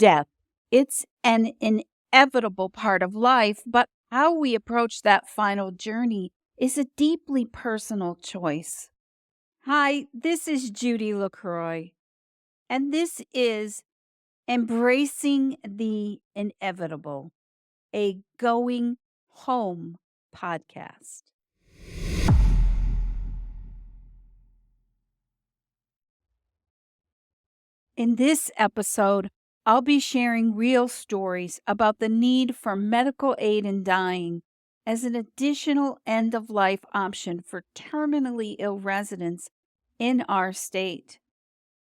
death. It's an inevitable part of life, but how we approach that final journey is a deeply personal choice. Hi, this is Judy Lacroix, and this is Embracing the Inevitable, a Going Home podcast. In this episode, I'll be sharing real stories about the need for medical aid in dying as an additional end-of-life option for terminally ill residents in our state.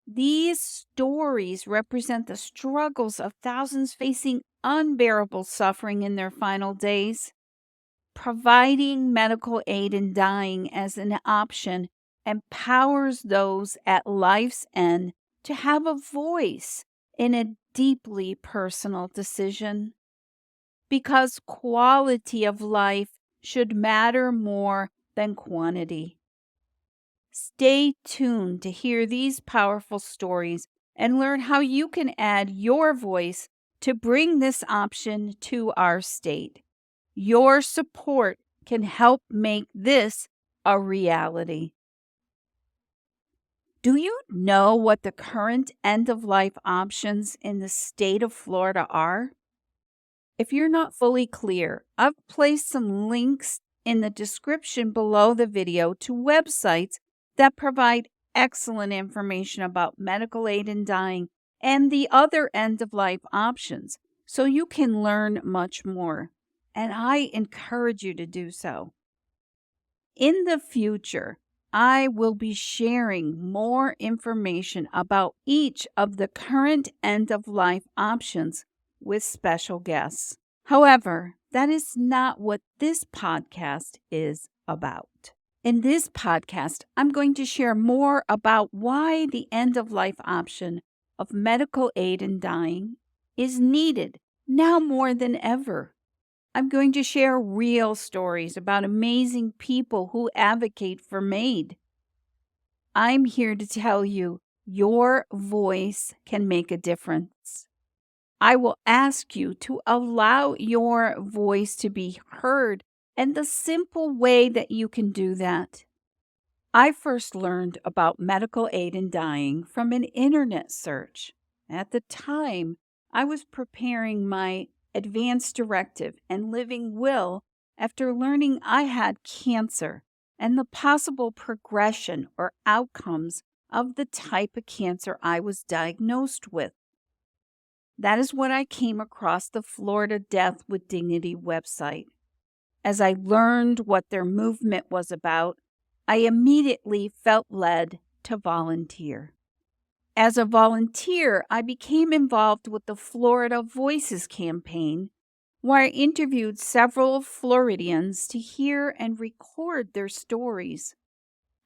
These stories represent the struggles of thousands facing unbearable suffering in their final days. Providing medical aid in dying as an option empowers those at life's end to have a voice in a deeply personal decision. Because quality of life should matter more than quantity. Stay tuned to hear these powerful stories and learn how you can add your voice to bring this option to our state. Your support can help make this a reality. Do you know what the current end-of-life options in the state of Florida are? If you're not fully clear, I've placed some links in the description below the video to websites that provide excellent information about medical aid in dying and the other end-of-life options, so you can learn much more. And I encourage you to do so. In the future, I will be sharing more information about each of the current end-of-life options with special guests. However, that is not what this podcast is about. In this podcast, I'm going to share more about why the end-of-life option of medical aid in dying is needed now more than ever. I'm going to share real stories about amazing people who advocate for MAiD. I'm here to tell you your voice can make a difference. I will ask you to allow your voice to be heard, and the simple way that you can do that. I first learned about medical aid in dying from an internet search. At the time, I was preparing my advance directive and living will after learning I had cancer and the possible progression or outcomes of the type of cancer I was diagnosed with. That is when I came across the Florida Death with Dignity website. As I learned what their movement was about, I immediately felt led to volunteer. As a volunteer, I became involved with the Florida Voices campaign, where I interviewed several Floridians to hear and record their stories.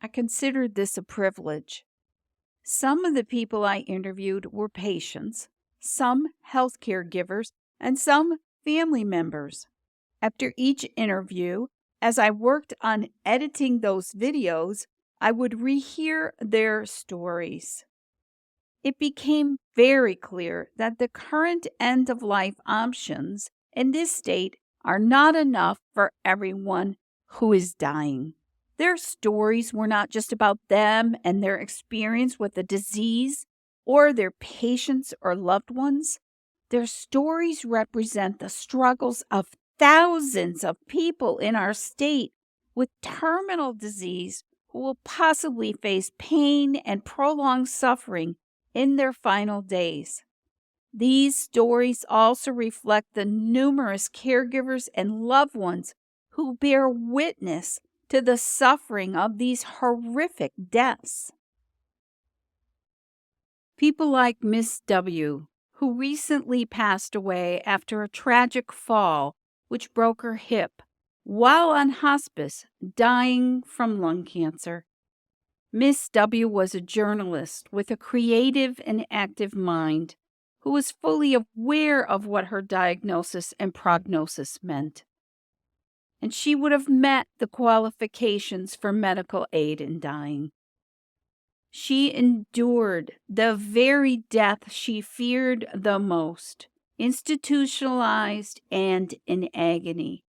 I considered this a privilege. Some of the people I interviewed were patients, some healthcare givers, and some family members. After each interview, as I worked on editing those videos, I would rehear their stories. It became very clear that the current end-of-life options in this state are not enough for everyone who is dying. Their stories were not just about them and their experience with the disease or their patients or loved ones. Their stories represent the struggles of thousands of people in our state with terminal disease who will possibly face pain and prolonged suffering in their final days. These stories also reflect the numerous caregivers and loved ones who bear witness to the suffering of these horrific deaths. People like Miss W., who recently passed away after a tragic fall which broke her hip while on hospice, dying from lung cancer. Miss W. was a journalist with a creative and active mind who was fully aware of what her diagnosis and prognosis meant. And she would have met the qualifications for medical aid in dying. She endured the very death she feared the most, institutionalized and in agony.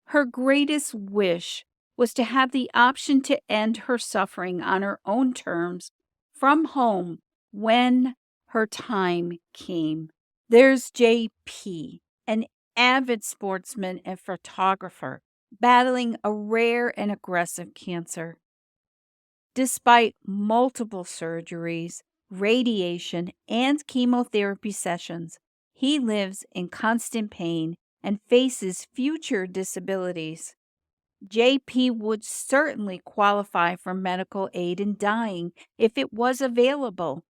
Her greatest wish was to have the option to end her suffering on her own terms from home when her time came. There's JP, an avid sportsman and photographer, battling a rare and aggressive cancer. Despite multiple surgeries, radiation, and chemotherapy sessions, he lives in constant pain and faces future disabilities. JP would certainly qualify for medical aid in dying if it was available.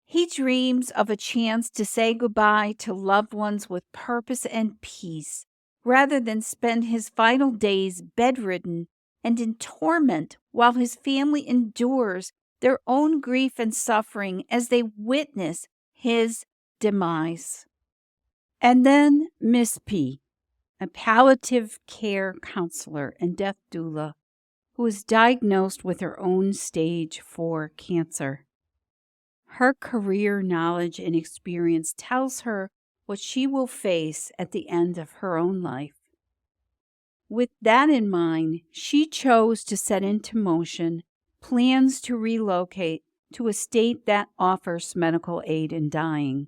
He dreams of a chance to say goodbye to loved ones with purpose and peace, rather than spend his final days bedridden and in torment while his family endures their own grief and suffering as they witness his demise. And then Miss P, a palliative care counselor and death doula, who was diagnosed with her own stage 4 cancer. Her career knowledge and experience tells her what she will face at the end of her own life. With that in mind, she chose to set into motion plans to relocate to a state that offers medical aid in dying.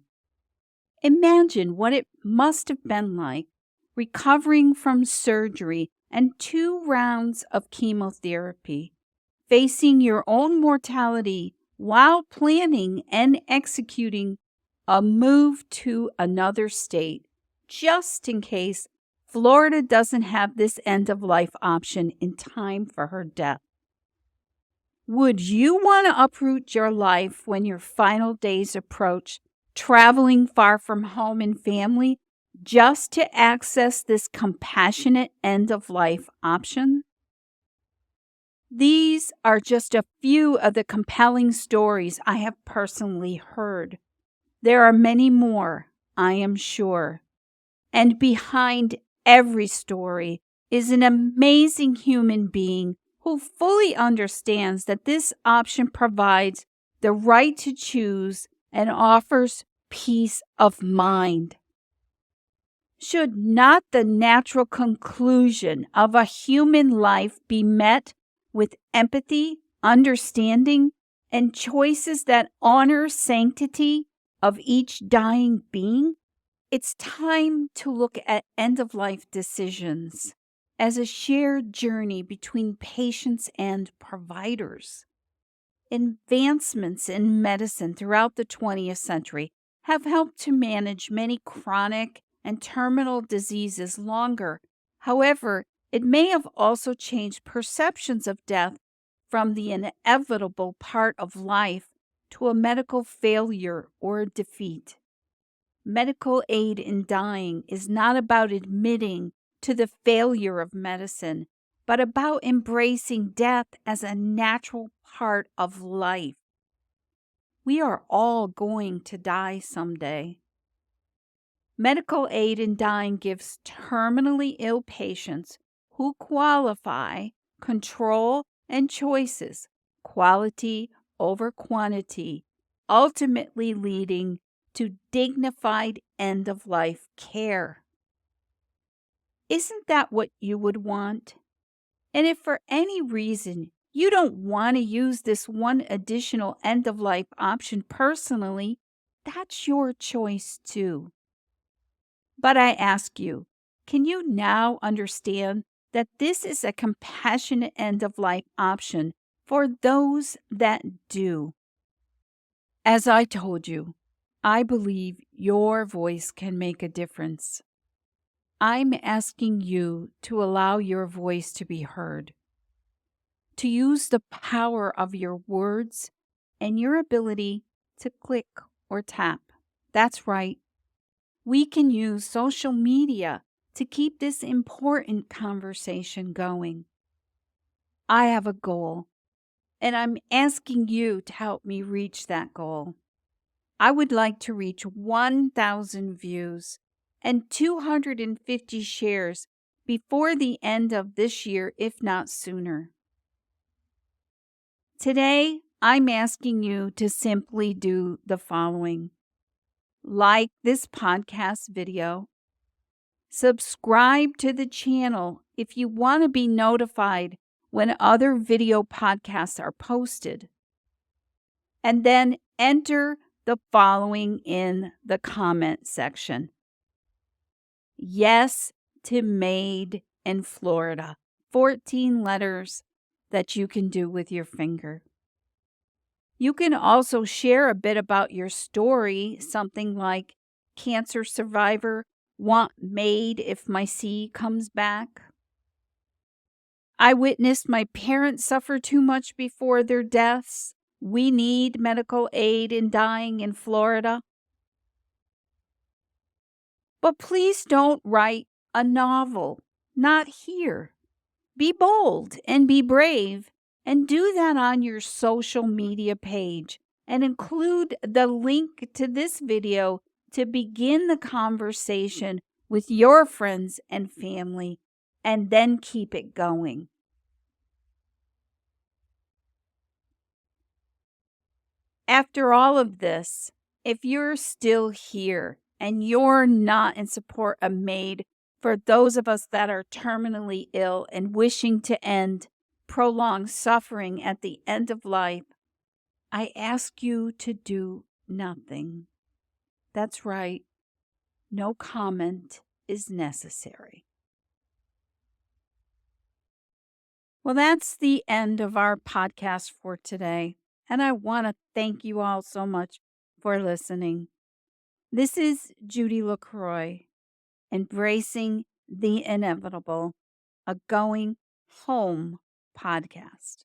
Imagine what it must have been like recovering from surgery and 2 rounds of chemotherapy, facing your own mortality while planning and executing a move to another state, just in case Florida doesn't have this end-of-life option in time for her death. Would you want to uproot your life when your final days approach, traveling far from home and family, just to access this compassionate end-of-life option? These are just a few of the compelling stories I have personally heard. There are many more, I am sure. And behind every story is an amazing human being who fully understands that this option provides the right to choose and offers peace of mind. Should not the natural conclusion of a human life be met with empathy, understanding, and choices that honor sanctity of each dying being? It's time to look at end-of-life decisions as a shared journey between patients and providers. Advancements in medicine throughout the 20th century have helped to manage many chronic and terminal diseases longer. However, it may have also changed perceptions of death from the inevitable part of life to a medical failure or a defeat. Medical aid in dying is not about admitting to the failure of medicine, but about embracing death as a natural part of life. We are all going to die someday. Medical aid in dying gives terminally ill patients who qualify control and choices, quality over quantity, ultimately leading to dignified end-of-life care. Isn't that what you would want? And if for any reason you don't want to use this one additional end-of-life option personally, that's your choice too. But I ask you, can you now understand that this is a compassionate end-of-life option for those that do? As I told you, I believe your voice can make a difference. I'm asking you to allow your voice to be heard, to use the power of your words and your ability to click or tap. That's right. We can use social media to keep this important conversation going. I have a goal, and I'm asking you to help me reach that goal. I would like to reach 1,000 views and 250 shares before the end of this year, if not sooner. Today, I'm asking you to simply do the following: like this podcast video, subscribe to the channel if you want to be notified when other video podcasts are posted, and then enter the following in the comment section. Yes to MAiD in Florida. 14 letters that you can do with your finger. You can also share a bit about your story, something like cancer survivor, want MAiD if my C comes back. I witnessed my parents suffer too much before their deaths. We need medical aid in dying in Florida. But please don't write a novel. Not here. Be bold and be brave, and do that on your social media page and include the link to this video to begin the conversation with your friends and family, and then keep it going. After all of this, if you're still here and you're not in support of MAiD for those of us that are terminally ill and wishing to end prolonged suffering at the end of life, I ask you to do nothing. That's right. No comment is necessary. Well, that's the end of our podcast for today. And I want to thank you all so much for listening. This is Judy Lacroix, embracing the inevitable, a going home podcast.